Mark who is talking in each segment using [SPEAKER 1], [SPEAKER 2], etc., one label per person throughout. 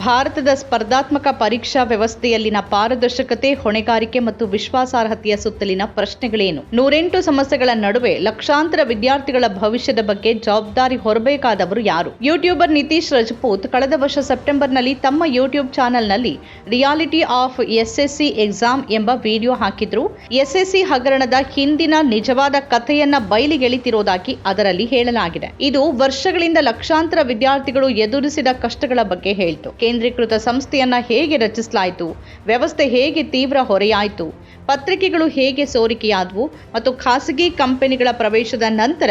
[SPEAKER 1] ಭಾರತದ ಸ್ಪರ್ಧಾತ್ಮಕ ಪರೀಕ್ಷಾ ವ್ಯವಸ್ಥೆಯಲ್ಲಿನ ಪಾರದರ್ಶಕತೆ, ಹೊಣೆಗಾರಿಕೆ ಮತ್ತು ವಿಶ್ವಾಸಾರ್ಹತೆಯ ಸುತ್ತಲಿನ ಪ್ರಶ್ನೆಗಳೇನು? 108 ಸಮಸ್ಯೆಗಳ ನಡುವೆ ಲಕ್ಷಾಂತರ ವಿದ್ಯಾರ್ಥಿಗಳ ಭವಿಷ್ಯದ ಬಗ್ಗೆ ಜವಾಬ್ದಾರಿ ಹೊರಬೇಕಾದವರು ಯಾರು? ಯೂಟ್ಯೂಬರ್ ನಿತೀಶ್ ರಜಪೂತ್ ಕಳೆದ ವರ್ಷ ಸೆಪ್ಟೆಂಬರ್ನಲ್ಲಿ ತಮ್ಮ ಯೂಟ್ಯೂಬ್ ಚಾನೆಲ್ನಲ್ಲಿ ರಿಯಾಲಿಟಿ ಆಫ್ ಎಸ್ಎಸ್ಸಿ ಎಕ್ಸಾಮ್ ಎಂಬ ವಿಡಿಯೋ ಹಾಕಿದ್ರು. ಎಸ್ಎಸ್ಸಿ ಹಗರಣದ ಹಿಂದಿನ ನಿಜವಾದ ಕಥೆಯನ್ನ ಬಯಲಿಗೆಳಿತಿರೋದಾಗಿ ಅದರಲ್ಲಿ ಹೇಳಲಾಗಿದೆ. ಇದು ವರ್ಷಗಳಿಂದ ಲಕ್ಷಾಂತರ ವಿದ್ಯಾರ್ಥಿಗಳು ಎದುರಿಸಿದ ಕಷ್ಟಗಳ ಬಗ್ಗೆ ಹೇಳ್ತು. ಕೇಂದ್ರೀಕೃತ ಸಂಸ್ಥೆಯನ್ನ ಹೇಗೆ ರಚಿಸಲಾಯಿತು, ವ್ಯವಸ್ಥೆ ಹೇಗೆ ತೀವ್ರ ಹೊರೆಯಾಯಿತು, ಪತ್ರಿಕೆಗಳು ಹೇಗೆ ಸೋರಿಕೆಯಾದವು ಮತ್ತು ಖಾಸಗಿ ಕಂಪನಿಗಳ ಪ್ರವೇಶದ ನಂತರ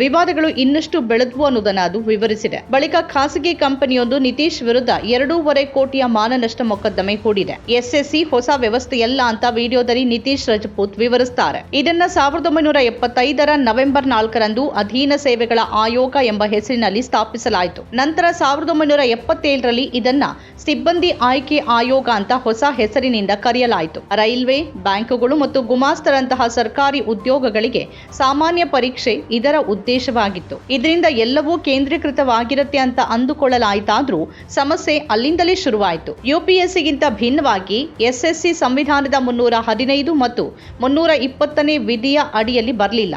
[SPEAKER 1] ವಿವಾದಗಳು ಇನ್ನಷ್ಟು ಬೆಳೆದವು ಅನ್ನೋದನ್ನು ಅದು ವಿವರಿಸಿದೆ. ಬಳಿಕ ಖಾಸಗಿ ಕಂಪನಿಯೊಂದು ನಿತೀಶ್ ವಿರುದ್ಧ 2.5 ಕೋಟಿಯ ಮಾನನಷ್ಟ ಮೊಕದ್ದಮೆ ಹೂಡಿದೆ. ಎಸ್ಎಸ್ಸಿ ಹೊಸ ವ್ಯವಸ್ಥೆಯಲ್ಲ ಅಂತ ವಿಡಿಯೋದಲ್ಲಿ ನಿತೀಶ್ ರಜಪೂತ್ ವಿವರಿಸುತ್ತಾರೆ. ಇದನ್ನ 1975ರ ನವೆಂಬರ್ 4ರಂದು ಅಧೀನ ಸೇವೆಗಳ ಆಯೋಗ ಎಂಬ ಹೆಸರಿನಲ್ಲಿ ಸ್ಥಾಪಿಸಲಾಯಿತು. ನಂತರ 1977ರಲ್ಲಿ ಇದನ್ನ ಸಿಬ್ಬಂದಿ ಆಯ್ಕೆ ಆಯೋಗ ಅಂತ ಹೊಸ ಹೆಸರಿನಿಂದ ಕರೆಯಲಾಯಿತು. ರೈಲ್ವೆ, ಬ್ಯಾಂಕುಗಳು ಮತ್ತು ಗುಮಾಸ್ತರಂತಹ ಸರ್ಕಾರಿ ಉದ್ಯೋಗಗಳಿಗೆ ಸಾಮಾನ್ಯ ಪರೀಕ್ಷೆ ಇದರ ಉದ್ದೇಶವಾಗಿತ್ತು. ಇದರಿಂದ ಎಲ್ಲವೂ ಕೇಂದ್ರೀಕೃತವಾಗಿರುತ್ತೆ ಅಂತ ಅಂದುಕೊಳ್ಳಲಾಯಿತಾದ್ರೂ ಸಮಸ್ಯೆ ಅಲ್ಲಿಂದಲೇ ಶುರುವಾಯಿತು. ಯುಪಿಎಸ್ಸಿಗಿಂತ ಭಿನ್ನವಾಗಿ ಎಸ್ಎಸ್ಸಿ ಸಂವಿಧಾನದ 315 ಮತ್ತು 320ನೇ ವಿಧಿಯ ಅಡಿಯಲ್ಲಿ ಬರಲಿಲ್ಲ.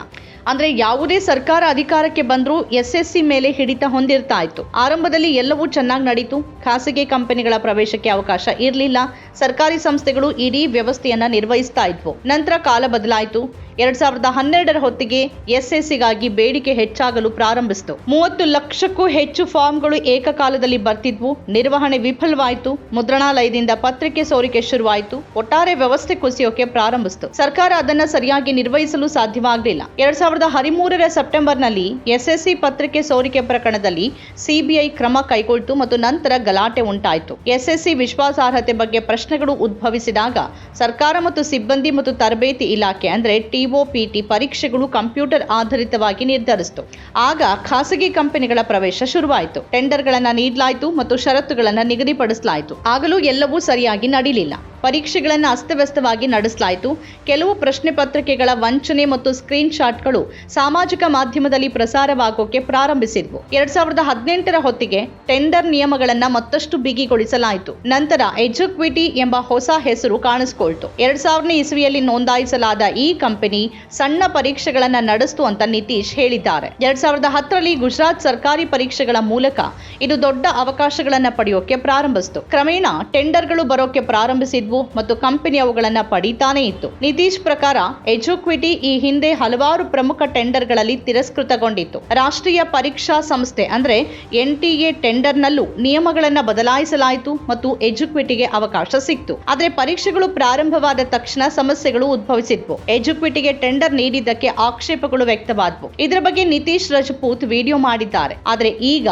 [SPEAKER 1] ಅಂದ್ರೆ ಯಾವುದೇ ಸರ್ಕಾರ ಅಧಿಕಾರಕ್ಕೆ ಬಂದರೂ ಎಸ್ಎಸ್ಸಿ ಮೇಲೆ ಹಿಡಿತ ಹೊಂದಿರ್ತಾ ಇತ್ತು. ಆರಂಭದಲ್ಲಿ ಎಲ್ಲವೂ ಚೆನ್ನಾಗಿ ನಡೀತು. ಖಾಸಗಿ ಕಂಪನಿಗಳ ಪ್ರವೇಶಕ್ಕೆ ಅವಕಾಶ ಇರಲಿಲ್ಲ. ಸರ್ಕಾರಿ ಸಂಸ್ಥೆಗಳು ಇಡೀ ವ್ಯವಸ್ಥೆಯನ್ನ ನಿರ್ವಹಿಸ್ತಾ ಇದ್ವು. ನಂತರ ಕಾಲ ಬದಲಾಯಿತು. 2012ರ ಹೊತ್ತಿಗೆ ಎಸ್ಎಸ್ಸಿಗಾಗಿ ಬೇಡಿಕೆ ಹೆಚ್ಚಾಗಲು ಪ್ರಾರಂಭಿಸಿತು. 30 ಲಕ್ಷಕ್ಕೂ ಹೆಚ್ಚು ಫಾರ್ಮ್ಗಳು ಏಕಕಾಲದಲ್ಲಿ ಬರ್ತಿದ್ವು. ನಿರ್ವಹಣೆ ವಿಫಲವಾಯಿತು. ಮುದ್ರಣಾಲಯದಿಂದ ಪತ್ರಿಕೆ ಸೋರಿಕೆ ಶುರುವಾಯಿತು. ಒಟ್ಟಾರೆ ವ್ಯವಸ್ಥೆ ಕುಸಿಯೋಕೆ ಪ್ರಾರಂಭಿಸಿತು. ಸರ್ಕಾರ ಅದನ್ನ ಸರಿಯಾಗಿ ನಿರ್ವಹಿಸಲು ಸಾಧ್ಯವಾಗಲಿಲ್ಲ. 2013ರ ಸೆಪ್ಟೆಂಬರ್ನಲ್ಲಿ ಎಸ್ಎಸ್ಸಿ ಪತ್ರಿಕೆ ಸೋರಿಕೆ ಪ್ರಕರಣದಲ್ಲಿ ಸಿಬಿಐ ಕ್ರಮ ಕೈಗೊಳ್ತು ಮತ್ತು ನಂತರ ಗಲಾಟೆ ಉಂಟಾಯಿತು. ಎಸ್ಎಸ್ಸಿ ವಿಶ್ವಾಸಾರ್ಹತೆ ಬಗ್ಗೆ ಪ್ರಶ್ನೆಗಳು ಉದ್ಭವಿಸಿದಾಗ ಸರ್ಕಾರ ಮತ್ತು ಸಿಬ್ಬಂದಿ ಮತ್ತು ತರಬೇತಿ ಇಲಾಖೆ ಅಂದ್ರೆ ಟಿಒಪಿಟಿ ಪರೀಕ್ಷೆಗಳು ಕಂಪ್ಯೂಟರ್ ಆಧಾರಿತವಾಗಿ ನಿರ್ಧರಿಸಿತು. ಆಗ ಖಾಸಗಿ ಕಂಪನಿಗಳ ಪ್ರವೇಶ ಶುರುವಾಯಿತು. ಟೆಂಡರ್ಗಳನ್ನು ನೀಡಲಾಯಿತು ಮತ್ತು ಷರತ್ತುಗಳನ್ನು ನಿಗದಿಪಡಿಸಲಾಯಿತು. ಆಗಲೂ ಎಲ್ಲವೂ ಸರಿಯಾಗಿ ನಡೀಲಿಲ್ಲ. ಪರೀಕ್ಷೆಗಳನ್ನು ಅಸ್ತವ್ಯಸ್ತವಾಗಿ ನಡೆಸಲಾಯಿತು. ಕೆಲವು ಪ್ರಶ್ನೆ ಪತ್ರಿಕೆಗಳ ವಂಚನೆ ಮತ್ತು ಸ್ಕ್ರೀನ್ ಶಾಟ್ಗಳು ಸಾಮಾಜಿಕ ಮಾಧ್ಯಮದಲ್ಲಿ ಪ್ರಸಾರವಾಗೋಕೆ ಪ್ರಾರಂಭಿಸಿದ್ವು. 2018ರ ಹೊತ್ತಿಗೆ ಟೆಂಡರ್ ನಿಯಮಗಳನ್ನು ಮತ್ತಷ್ಟು ಬಿಗಿಗೊಳಿಸಲಾಯಿತು. ನಂತರ ಎಜುಕ್ವಿಟಿ ಎಂಬ ಹೊಸ ಹೆಸರು ಕಾಣಿಸಿಕೊಳ್ತು. 2000ನೇ ಇಸವಿಯಲ್ಲಿ ನೋಂದಾಯಿಸಲಾದ ಈ ಕಂಪನಿ ಸಣ್ಣ ಪರೀಕ್ಷೆಗಳನ್ನು ನಡೆಸಿತು ಅಂತ ನಿತೀಶ್ ಹೇಳಿದ್ದಾರೆ. 2010ರಲ್ಲಿ ಗುಜರಾತ್ ಸರ್ಕಾರಿ ಪರೀಕ್ಷೆಗಳ ಮೂಲಕ ಇದು ದೊಡ್ಡ ಅವಕಾಶಗಳನ್ನು ಪಡೆಯೋಕೆ ಪ್ರಾರಂಭಿಸಿತು. ಕ್ರಮೇಣ ಟೆಂಡರ್ಗಳು ಬರೋಕೆ ಪ್ರಾರಂಭಿಸಿದ್ವು ಮತ್ತು ಕಂಪನಿ ಅವುಗಳನ್ನು ಪಡೀತಾನೆ ಇತ್ತು. ನಿತೀಶ್ ಪ್ರಕಾರ ಎಜುಕ್ವಿಟಿ ಈ ಹಿಂದೆ ಹಲವಾರು ಪ್ರಮುಖ ಟೆಂಡರ್ಗಳಲ್ಲಿ ತಿರಸ್ಕೃತಗೊಂಡಿತ್ತು. ರಾಷ್ಟ್ರೀಯ ಪರೀಕ್ಷಾ ಸಂಸ್ಥೆ ಅಂದ್ರೆ ಎನ್ಟಿಎ ಟೆಂಡರ್ನಲ್ಲೂ ನಿಯಮಗಳನ್ನು ಬದಲಾಯಿಸಲಾಯಿತು ಮತ್ತು ಎಜುಕ್ವಿಟಿಗೆ ಅವಕಾಶ ಸಿಕ್ತು. ಆದರೆ ಪರೀಕ್ಷೆಗಳು ಪ್ರಾರಂಭವಾದ ತಕ್ಷಣ ಸಮಸ್ಯೆಗಳು ಉದ್ಭವಿಸಿದ್ವು. ಎಜುಕ್ವಿಟಿಗೆ ಟೆಂಡರ್ ನೀಡಿದ್ದಕ್ಕೆ ಆಕ್ಷೇಪಗಳು ವ್ಯಕ್ತವಾದವು. ಇದರ ಬಗ್ಗೆ ನಿತೀಶ್ ರಜಪೂತ್ ವಿಡಿಯೋ ಮಾಡಿದ್ದಾರೆ. ಆದರೆ ಈಗ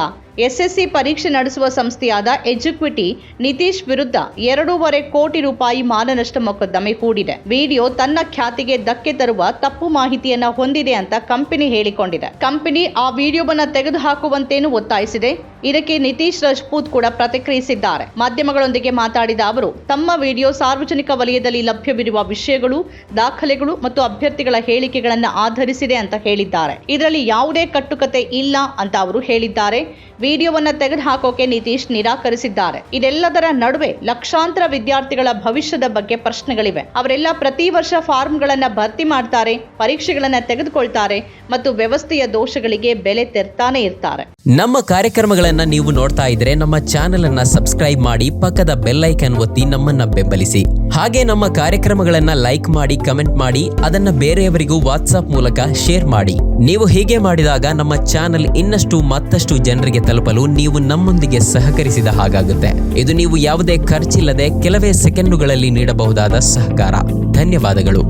[SPEAKER 1] ಎಸ್ಎಸ್ಸಿ ಪರೀಕ್ಷೆ ನಡೆಸುವ ಸಂಸ್ಥೆಯಾದ ಎಜುಕ್ವಿಟಿ ನಿತೀಶ್ ವಿರುದ್ಧ 2.5 ಕೋಟಿ ರೂಪಾಯಿ ಮಾನನಷ್ಟ ಮೊಕದ್ದಮೆ ಹೂಡಿದೆ. ವಿಡಿಯೋ ತನ್ನ ಖ್ಯಾತಿಗೆ ಧಕ್ಕೆ ತರುವ ತಪ್ಪು ಮಾಹಿತಿಯನ್ನ ಹೊಂದಿದೆ ಅಂತ ಕಂಪನಿ ಹೇಳಿಕೊಂಡಿದೆ. ಕಂಪನಿ ಆ ವಿಡಿಯೋವನ್ನ ತೆಗೆದುಹಾಕುವಂತೇನು ಒತ್ತಾಯಿಸಿದೆ. ಇದಕ್ಕೆ ನಿತೀಶ್ ರಜಪೂತ್ ಕೂಡ ಪ್ರತಿಕ್ರಿಯಿಸಿದ್ದಾರೆ. ಮಾಧ್ಯಮಗಳೊಂದಿಗೆ ಮಾತಾಡಿದ ಅವರು ತಮ್ಮ ವಿಡಿಯೋ ಸಾರ್ವಜನಿಕ ವಲಯದಲ್ಲಿ ಲಭ್ಯವಿರುವ ವಿಷಯಗಳು, ದಾಖಲೆಗಳು ಮತ್ತು ಅಭ್ಯರ್ಥಿಗಳ ಹೇಳಿಕೆಗಳನ್ನು ಆಧರಿಸಿದೆ ಅಂತ ಹೇಳಿದ್ದಾರೆ. ಇದರಲ್ಲಿ ಯಾವುದೇ ಕಟ್ಟುಕತೆ ಇಲ್ಲ ಅಂತ ಅವರು ಹೇಳಿದ್ದಾರೆ. ವಿಡಿಯೋವನ್ನ ತೆಗೆದುಹಾಕೋಕೆ ನಿತೀಶ್ ನಿರಾಕರಿಸಿದ್ದಾರೆ. ಇದೆಲ್ಲದರ ನಡುವೆ ಲಕ್ಷಾಂತರ ವಿದ್ಯಾರ್ಥಿಗಳ ಭವಿಷ್ಯದ ಬಗ್ಗೆ ಪ್ರಶ್ನೆಗಳಿವೆ. ಅವರೆಲ್ಲ ಪ್ರತಿ ವರ್ಷ ಫಾರ್ಮ್ಗಳನ್ನ ಭರ್ತಿ ಮಾಡ್ತಾರೆ, ಪರೀಕ್ಷೆಗಳನ್ನ ತೆಗೆದುಕೊಳ್ತಾರೆ ಮತ್ತು ವ್ಯವಸ್ಥೆಯ ದೋಷಗಳಿಗೆ ಬೆಲೆ ತೆರ್ತಾನೆ ಇರ್ತಾರೆ.
[SPEAKER 2] ನಮ್ಮ ಕಾರ್ಯಕ್ರಮಗಳನ್ನ ನೀವು ನೋಡ್ತಾ ಇದ್ರೆ ನಮ್ಮ ಚಾನೆಲ್ ಅನ್ನ ಸಬ್ಸ್ಕ್ರೈಬ್ ಮಾಡಿ, ಪಕ್ಕದ ಬೆಲ್ ಐಕಾನ್ ಒತ್ತಿ ನಮ್ಮನ್ನ ಬೆಂಬಲಿಸಿ. ಹಾಗೆ ನಮ್ಮ ಕಾರ್ಯಕ್ರಮಗಳನ್ನ ಲೈಕ್ ಮಾಡಿ, ಕಮೆಂಟ್ ಮಾಡಿ, ಅದನ್ನ ಬೇರೆಯವರಿಗೂ ವಾಟ್ಸ್ಆಪ್ ಮೂಲಕ ಶೇರ್ ಮಾಡಿ. ನೀವು ಹೀಗೆ ಮಾಡಿದಾಗ ನಮ್ಮ ಚಾನೆಲ್ ಇನ್ನಷ್ಟು ಮತ್ತಷ್ಟು ಜನರಿಗೆ ತಲುಪಲು ನೀವು ನಮ್ಮೊಂದಿಗೆ ಸಹಕರಿಸಿದ ಹಾಗಾಗುತ್ತೆ. ಇದು ನೀವು ಯಾವುದೇ ಖರ್ಚಿಲ್ಲದೆ ಕೆಲವೇ ಸೆಕೆಂಡುಗಳಲ್ಲಿ ನೀಡಬಹುದಾದ ಸಹಕಾರ. ಧನ್ಯವಾದಗಳು.